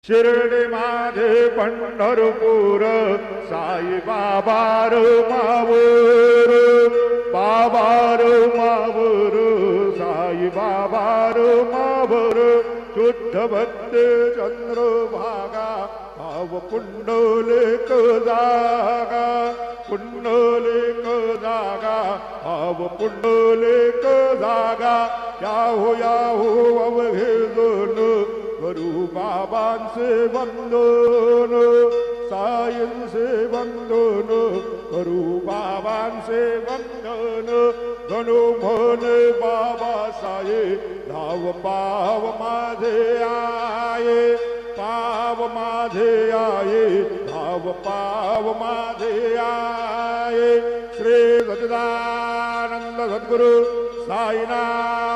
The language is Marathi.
शिर्डी माझे पंढरपूर साई बाबा रो मावर बाबा रो मावर साई बाबा रो मावर शुद्ध भक्त चंद्रभागा भाव पुंडलिक जागा पुंडलिक जागा भाव पुंडलिक जागा याहू याहू अवघेजन करू बाबांचे वंदन साईंचे वंदन करू बाबांचे वंदन गणू म्हणे बाबा साये धाव पाव माझे आये पाव माझे आये धाव पाव माझे आये श्री सच्चिदानंद सद्गुरु साईनाथ